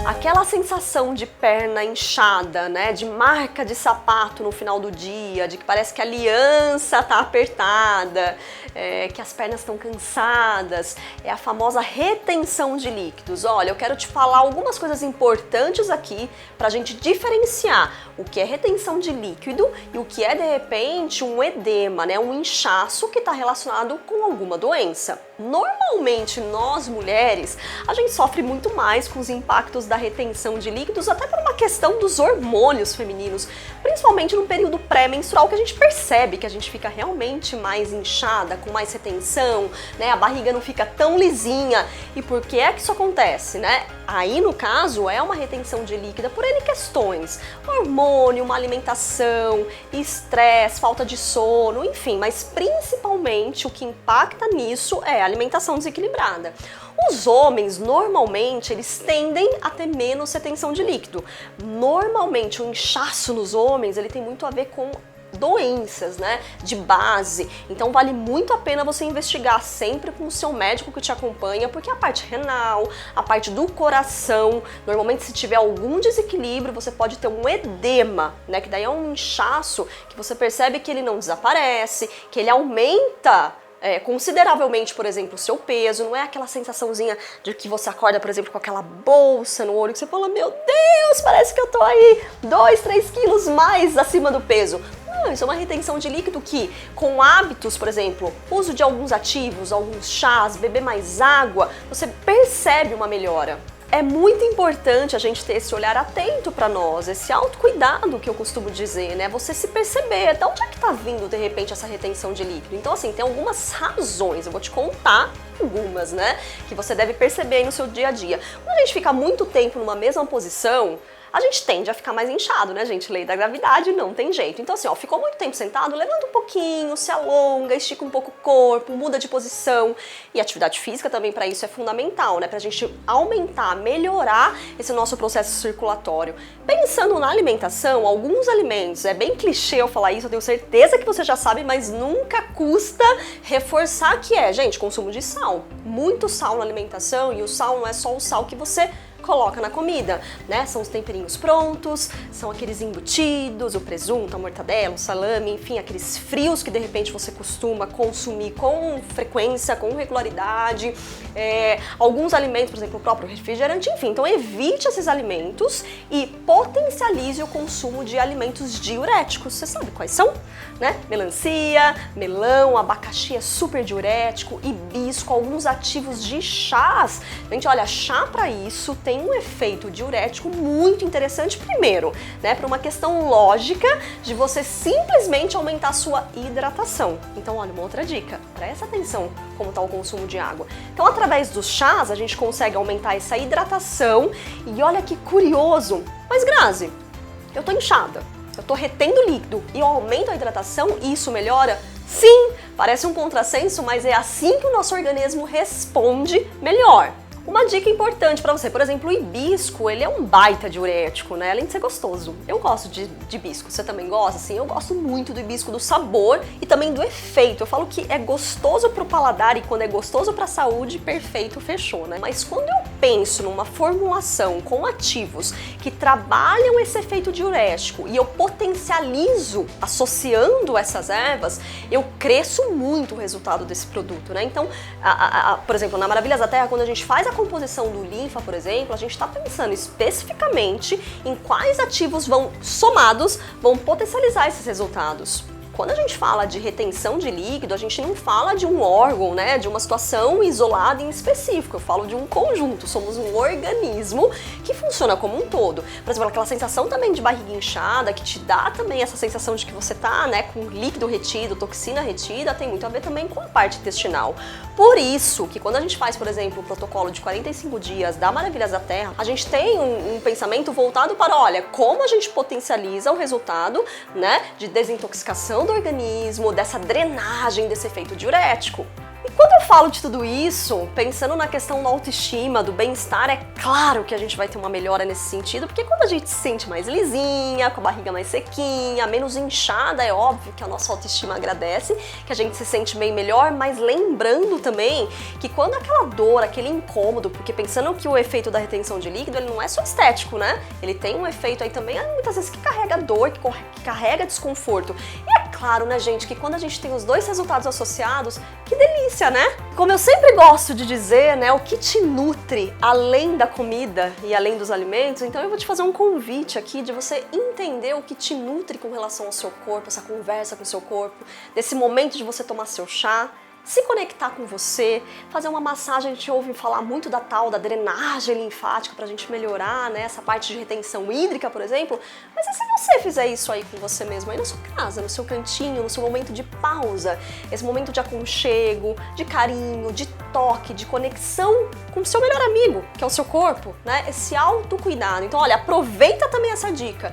Aquela sensação de perna inchada, né, de marca de sapato no final do dia, de que parece que a aliança tá apertada, que as pernas estão cansadas, é a famosa retenção de líquidos. Olha, eu quero te falar algumas coisas importantes aqui para a gente diferenciar o que é retenção de líquido e o que é, de repente, um edema, né, um inchaço que está relacionado com alguma doença. Normalmente, nós mulheres, a gente sofre muito mais com os impactos da retenção de líquidos, até por uma questão dos hormônios femininos, principalmente no período pré-menstrual, que a gente percebe que a gente fica realmente mais inchada, com mais retenção, né? A barriga não fica tão lisinha. E por que é que isso acontece, né? Aí, no caso, é uma retenção de líquida por N questões. Hormônio, uma alimentação, estresse, falta de sono, enfim. Mas, principalmente, o que impacta nisso é a alimentação desequilibrada. Os homens, normalmente, eles tendem a ter menos retenção de líquido. Normalmente, o inchaço nos homens, ele tem muito a ver com doenças, né, de base. Então vale muito a pena você investigar sempre com o seu médico que te acompanha, porque a parte renal, a parte do coração, normalmente se tiver algum desequilíbrio, você pode ter um edema, né, que daí é um inchaço que você percebe que ele não desaparece, que ele aumenta consideravelmente, por exemplo, o seu peso. Não é aquela sensaçãozinha de que você acorda, por exemplo, com aquela bolsa no olho que você fala, meu Deus, parece que eu tô aí 2, 3 quilos mais acima do peso. Não, isso é uma retenção de líquido que, com hábitos, por exemplo, uso de alguns ativos, alguns chás, beber mais água, você percebe uma melhora. É muito importante a gente ter esse olhar atento para nós, esse autocuidado que eu costumo dizer, né? Você se perceber, de onde é que tá vindo, de repente, essa retenção de líquido? Então, assim, tem algumas razões, eu vou te contar algumas, né? Que você deve perceber aí no seu dia a dia. Quando a gente fica muito tempo numa mesma posição, a gente tende a ficar mais inchado, né, gente? Lei da gravidade, não tem jeito. Então, assim, ó, ficou muito tempo sentado, levanta um pouquinho, se alonga, estica um pouco o corpo, muda de posição. E atividade física também para isso é fundamental, né? Pra gente aumentar, melhorar esse nosso processo circulatório. Pensando na alimentação, alguns alimentos, é bem clichê eu falar isso, eu tenho certeza que você já sabe, mas nunca custa reforçar que gente, consumo de sal. Muito sal na alimentação, e o sal não é só o sal que você coloca na comida, né? São os temperinhos prontos, são aqueles embutidos, o presunto, a mortadela, o salame, enfim, aqueles frios que de repente você costuma consumir com frequência, com regularidade, alguns alimentos, por exemplo, o próprio refrigerante, enfim. Então evite esses alimentos e potencialize o consumo de alimentos diuréticos. Você sabe quais são? Né? Melancia, melão, abacaxi é super diurético, hibisco, alguns ativos de chás. Gente, olha, chá para isso tem um efeito diurético muito interessante, primeiro, né, para uma questão lógica de você simplesmente aumentar a sua hidratação. Então, olha, uma outra dica, presta atenção como está o consumo de água. Então, através dos chás, a gente consegue aumentar essa hidratação e olha que curioso. Mas, Grazi, eu tô inchada, eu tô retendo líquido e eu aumento a hidratação e isso melhora? Sim, parece um contrassenso, mas é assim que o nosso organismo responde melhor. Uma dica importante para você, por exemplo, o hibisco, ele é um baita diurético, né? Além de ser gostoso. Eu gosto de hibisco, você também gosta? Sim, eu gosto muito do hibisco, do sabor e também do efeito. Eu falo que é gostoso pro paladar e quando é gostoso pra saúde, perfeito, fechou, né? Mas quando eu penso numa formulação com ativos que trabalham esse efeito diurético e eu potencializo associando essas ervas, eu cresço muito o resultado desse produto, né? Então, por exemplo, na Maravilhas da Terra, quando a gente faz a composição do linfa, por exemplo, a gente está pensando especificamente em quais ativos somados vão potencializar esses resultados. Quando a gente fala de retenção de líquido, a gente não fala de um órgão, né, de uma situação isolada em específico, eu falo de um conjunto, somos um organismo que funciona como um todo. Por exemplo, aquela sensação também de barriga inchada, que te dá também essa sensação de que você tá, né, com líquido retido, toxina retida, tem muito a ver também com a parte intestinal. Por isso que quando a gente faz, por exemplo, o protocolo de 45 dias da Maravilhas da Terra, a gente tem um pensamento voltado para, olha, como a gente potencializa o resultado, né, de desintoxicação do organismo, dessa drenagem, desse efeito diurético. E quando eu falo de tudo isso, pensando na questão da autoestima, do bem-estar, é claro que a gente vai ter uma melhora nesse sentido, porque quando a gente se sente mais lisinha, com a barriga mais sequinha, menos inchada, é óbvio que a nossa autoestima agradece, que a gente se sente bem melhor, mas lembrando também que quando aquela dor, aquele incômodo, porque pensando que o efeito da retenção de líquido, ele não é só estético, né? Ele tem um efeito aí também, muitas vezes, que carrega dor, que carrega desconforto. E é claro, né, gente, que quando a gente tem os dois resultados associados, que delícia, né? Como eu sempre gosto de dizer, né, o que te nutre além da comida e além dos alimentos, então eu vou te fazer um convite aqui de você entender o que te nutre com relação ao seu corpo, essa conversa com o seu corpo, desse momento de você tomar seu chá, se conectar com você, fazer uma massagem. A gente ouve falar muito da tal da drenagem linfática pra gente melhorar, né, essa parte de retenção hídrica, por exemplo. Mas e se você fizer isso aí com você mesmo, aí na sua casa, no seu cantinho, no seu momento de pausa, esse momento de aconchego, de carinho, de toque, de conexão com o seu melhor amigo, que é o seu corpo, né, esse autocuidado. Então, olha, aproveita também essa dica.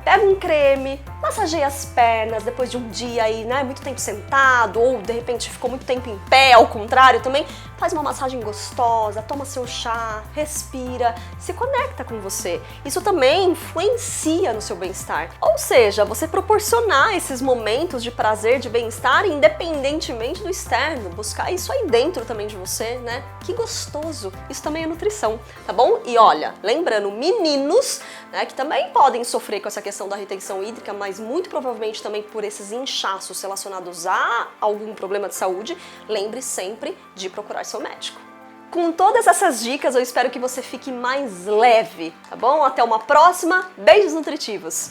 Pega um creme, massageia as pernas depois de um dia aí, né, muito tempo sentado, ou de repente ficou muito tempo em pé, ao contrário também, faz uma massagem gostosa, toma seu chá, respira, se conecta com você. Isso também influencia no seu bem-estar. Ou seja, você proporcionar esses momentos de prazer, de bem-estar, independentemente do externo, buscar isso aí dentro também de você, né? Que gostoso! Isso também é nutrição, tá bom? E olha, lembrando, meninos, né, que também podem sofrer com essa questão da retenção hídrica, mas muito provavelmente também por esses inchaços relacionados a algum problema de saúde, lembre sempre de procurar seu médico. Com todas essas dicas, eu espero que você fique mais leve, tá bom? Até uma próxima. Beijos nutritivos!